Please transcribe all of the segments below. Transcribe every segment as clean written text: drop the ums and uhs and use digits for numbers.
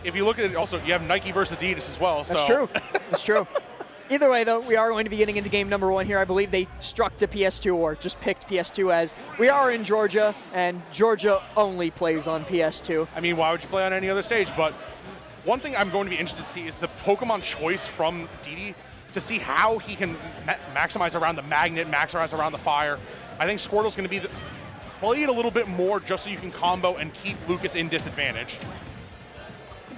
if you look at it, also you have Nike versus Adidas as well. That's true. That's true. Either way, though, we are going to be getting into game number 1 here. I believe they struck to PS2 or just picked PS2 as we are in Georgia, and Georgia only plays on PS2. I mean, why would you play on any other stage? But one thing I'm going to be interested to see is the Pokemon choice from DDee to see how he can maximize around the magnet, maximize around the fire. I think Squirtle's going to be played a little bit more just so you can combo and keep Lucas in disadvantage.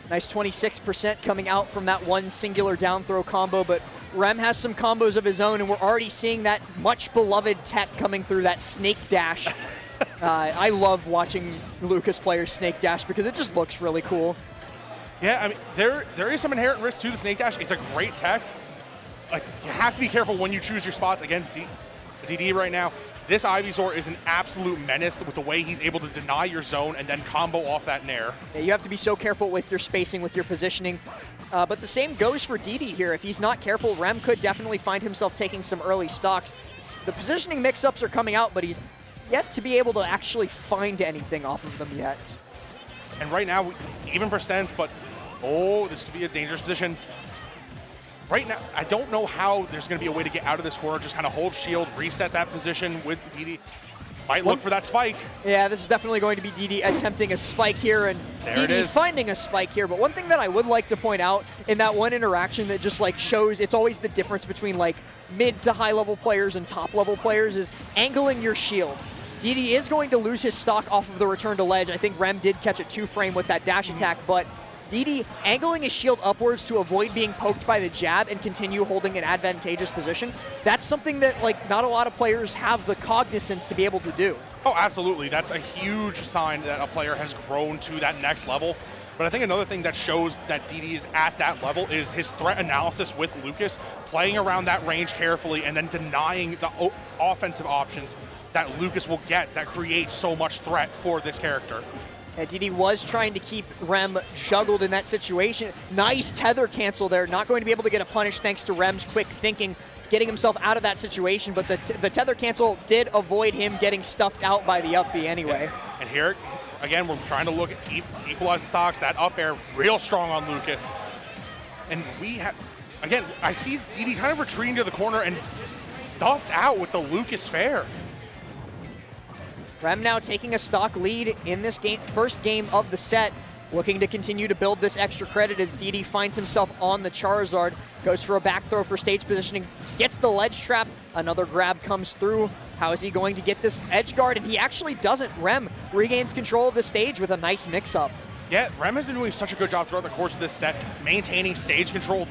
Nice 26% coming out from that one singular down throw combo, but REM has some combos of his own, and we're already seeing that much beloved tech coming through, that snake dash. I love watching Lucas players snake dash because it just looks really cool. Yeah, I mean, there is some inherent risk to the snake dash. It's a great tech. Like, you have to be careful when you choose your spots against DDee right now. This Ivysaur is an absolute menace with the way he's able to deny your zone and then combo off that nair. Yeah, you have to be so careful with your spacing, with your positioning. But the same goes for DDee here. If he's not careful, REM could definitely find himself taking some early stocks. The positioning mix-ups are coming out, but he's yet to be able to actually find anything off of them yet. And right now, even percents, but oh, this could be a dangerous position. Right now, I don't know how there's going to be a way to get out of this corner. Just kind of hold shield, reset that position with DDee. Might look for that spike. Yeah, this is definitely going to be DDee attempting a spike here, and DDee finding a spike here. But one thing that I would like to point out in that one interaction that just like shows it's always the difference between like mid to high level players and top level players is angling your shield. DDee is going to lose his stock off of the return to ledge. I think REM did catch a 2-frame with that dash attack, but DDee angling his shield upwards to avoid being poked by the jab and continue holding an advantageous position, that's something that like not a lot of players have the cognizance to be able to do. Oh, absolutely. That's a huge sign that a player has grown to that next level. But I think another thing that shows that DDee is at that level is his threat analysis with Lucas, playing around that range carefully and then denying the offensive options that Lucas will get that creates so much threat for this character. Yeah, DDee was trying to keep REM juggled in that situation. Nice tether cancel there. Not going to be able to get a punish thanks to REM's quick thinking, getting himself out of that situation. But the tether cancel did avoid him getting stuffed out by the up B anyway. Yeah. And here, again, we're trying to look at equalize the stocks. That up air, real strong on Lucas. And we have, again, I see DDee kind of retreating to the corner and stuffed out with the Lucas fair. REM now taking a stock lead in this game, first game of the set, looking to continue to build this extra credit as DDee finds himself on the Charizard, goes for a back throw for stage positioning, gets the ledge trap, another grab comes through. How is he going to get this edge guard? And he actually doesn't. REM regains control of the stage with a nice mix-up. Yeah, REM has been doing such a good job throughout the course of this set, maintaining stage control.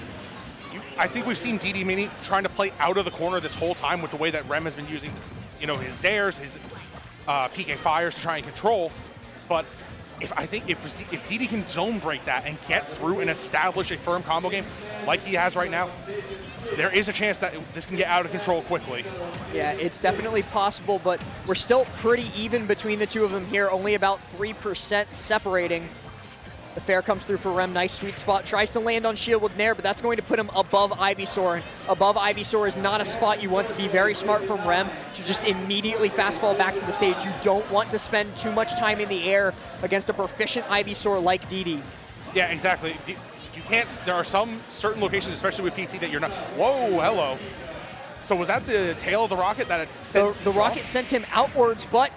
I think we've seen DDee Mini trying to play out of the corner this whole time with the way that REM has been using this, his Zairs, his PK Fires to try and control, but if DDee can zone break that and get through and establish a firm combo game like he has right now, there is a chance that this can get out of control quickly. Yeah, it's definitely possible, but we're still pretty even between the two of them here, only about 3% separating. The fair comes through for REM, nice sweet spot, tries to land on shield with Nair, but that's going to put him above Ivysaur, and above Ivysaur is not a spot you want to be. Very smart from REM to just immediately fast fall back to the stage. You don't want to spend too much time in the air against a proficient Ivysaur like DDee. Yeah, exactly. You can't, there are some certain locations, especially with PT, that you're not, whoa, hello. So was that the tail of the rocket that it sent? The rocket sent him outwards, but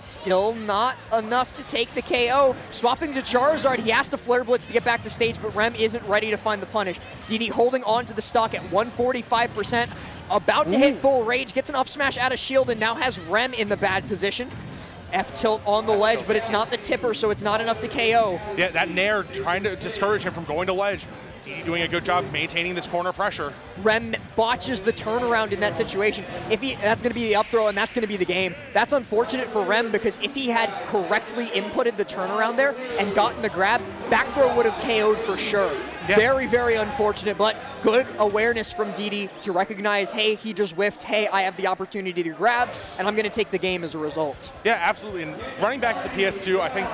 still not enough to take the KO. Swapping to Charizard, he has to Flare Blitz to get back to stage, but REM isn't ready to find the punish. DDee holding on to the stock at 145%, about to hit full rage, gets an up smash out of shield, and now has REM in the bad position. F-tilt on the ledge, but it's not the tipper, so it's not enough to KO. Yeah, that Nair trying to discourage him from going to ledge. DDee doing a good job maintaining this corner pressure. REM botches the turnaround in that situation. That's going to be the up throw, and that's going to be the game. That's unfortunate for REM, because if he had correctly inputted the turnaround there and gotten the grab, back throw would have KO'd for sure. Yeah. Very, very unfortunate, but good awareness from DDee to recognize, hey, he just whiffed, hey, I have the opportunity to grab, and I'm going to take the game as a result. Yeah, absolutely. And running back to PS2, I think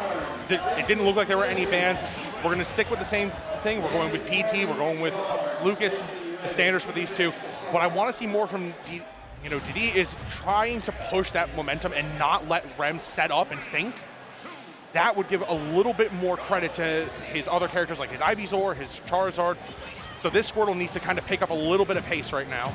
it didn't look like there were any bans. We're going to stick with the same thing. We're going with PT, we're going with Lucas, the standards for these two. What I want to see more from DDee is trying to push that momentum and not let REM set up and think. that would give a little bit more credit to his other characters like his Ivysaur, his Charizard. So this Squirtle needs to kind of pick up a little bit of pace right now.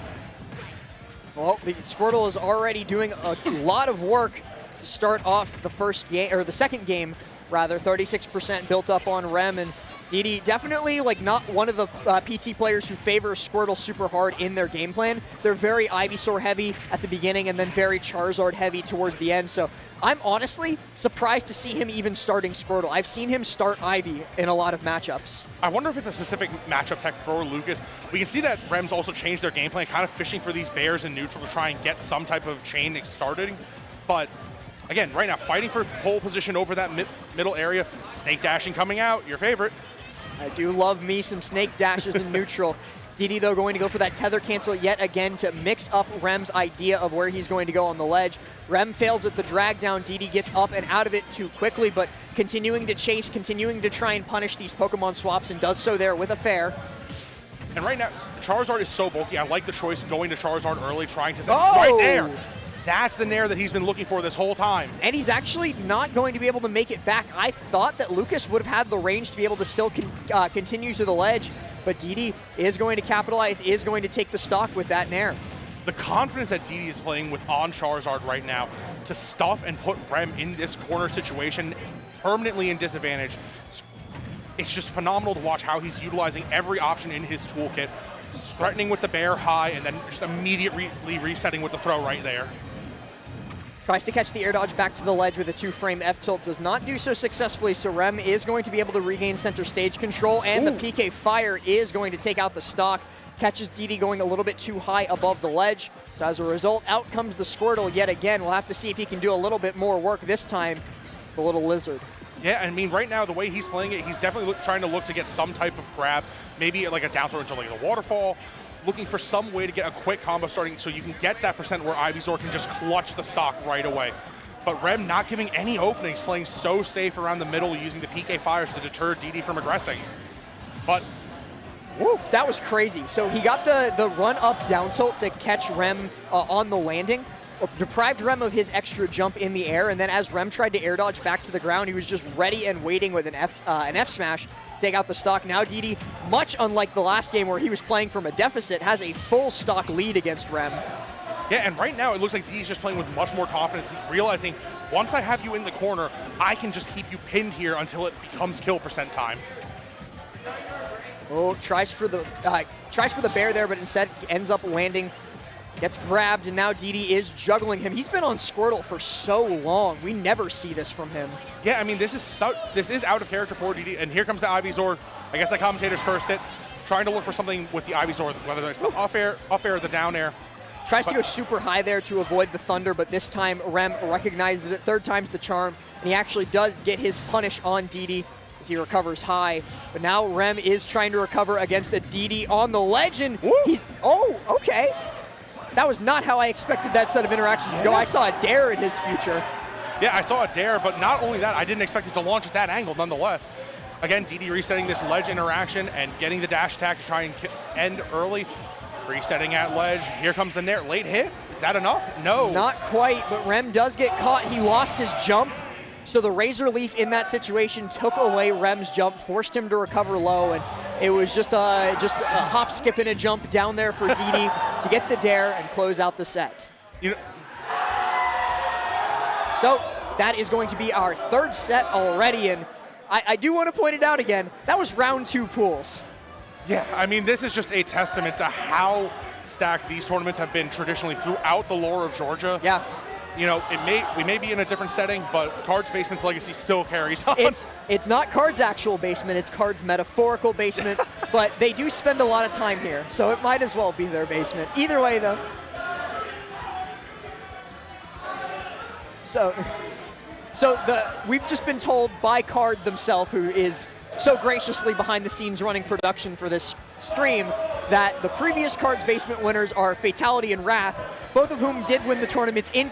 Well, the Squirtle is already doing a lot of work to start off the first game, or the second game, rather. 36% built up on REM, and DDee definitely like not one of the PT players who favor Squirtle super hard in their game plan. They're very Ivysaur heavy at the beginning and then very Charizard heavy towards the end. So I'm honestly surprised to see him even starting Squirtle. I've seen him start Ivy in a lot of matchups. I wonder if it's a specific matchup tech for Lucas. We can see that REM's also changed their game plan, kind of fishing for these bears in neutral to try and get some type of chain started. But again, right now, fighting for pole position over that middle area. Snake dashing coming out, your favorite. I do love me some snake dashes in neutral. DDee, though, going to go for that tether cancel yet again to mix up REM's idea of where he's going to go on the ledge. REM fails at the drag down. DDee gets up and out of it too quickly, but continuing to chase, continuing to try and punish these Pokemon swaps, and does so there with a fair. And right now, Charizard is so bulky. I like the choice going to Charizard early, trying to set right there. That's the nair that he's been looking for this whole time. And he's actually not going to be able to make it back. I thought that Lucas would have had the range to be able to still continue to the ledge, but DDee is going to capitalize, is going to take the stock with that nair. The confidence that DDee is playing with on Charizard right now to stuff and put REM in this corner situation permanently in disadvantage, it's just phenomenal to watch how he's utilizing every option in his toolkit, threatening with the bear high and then just immediately resetting with the throw right there. Tries to catch the air dodge back to the ledge with a 2-frame F-tilt. Does not do so successfully, so REM is going to be able to regain center stage control, and the PK Fire is going to take out the stock. Catches DDee going a little bit too high above the ledge. So as a result, out comes the Squirtle yet again. We'll have to see if he can do a little bit more work this time, the little lizard. Yeah, I mean, right now, the way he's playing it, he's definitely trying to look to get some type of grab, maybe like a down throw into like a waterfall, looking for some way to get a quick combo starting so you can get to that percent where Ivysaur can just clutch the stock right away. But REM not giving any openings, playing so safe around the middle, using the PK Fires to deter DDee from aggressing. But woo, that was crazy. So he got the run-up down tilt to catch REM on the landing, deprived REM of his extra jump in the air, and then as REM tried to air dodge back to the ground, he was just ready and waiting with an F smash to take out the stock. Now DDee, much unlike the last game where he was playing from a deficit, has a full stock lead against REM. Yeah, and right now it looks like DDee's just playing with much more confidence, realizing once I have you in the corner, I can just keep you pinned here until it becomes kill percent time. Oh, tries for the bear there, but instead ends up landing. Gets grabbed, and now DDee is juggling him. He's been on Squirtle for so long. We never see this from him. Yeah, I mean, this is out of character for DDee, and here comes the Ivysaur. I guess the commentators cursed it. Trying to look for something with the Ivysaur, whether it's the up air or the down air. Tries to go super high there to avoid the thunder, but this time REM recognizes it. Third time's the charm, and he actually does get his punish on DDee as he recovers high. But now REM is trying to recover against a DDee on the ledge, and he's, okay. That was not how I expected that set of interactions to go. I saw a dare in his future. Yeah, I saw a dare, but not only that, I didn't expect it to launch at that angle nonetheless. Again, DDee resetting this ledge interaction and getting the dash attack to try and end early. Resetting at ledge. Here comes the nair. Late hit. Is that enough? No. Not quite, but REM does get caught. He lost his jump. So the Razor Leaf in that situation took away REM's jump, forced him to recover low, and it was just a hop, skip, and a jump down there for DDee to get the dare and close out the set. So that is going to be our third set already, and I do want to point it out again, that was round 2 pools. Yeah, I mean, this is just a testament to how stacked these tournaments have been traditionally throughout the lore of Georgia. Yeah. You know, we may be in a different setting, but Cards Basement's legacy still carries on. It's not Cards' actual basement, it's Cards' metaphorical basement, but they do spend a lot of time here, so it might as well be their basement. Either way, though. So we've just been told by Card themselves, who is so graciously behind the scenes running production for this stream, that the previous Cards Basement winners are Fatality and Wrath, both of whom did win the tournaments in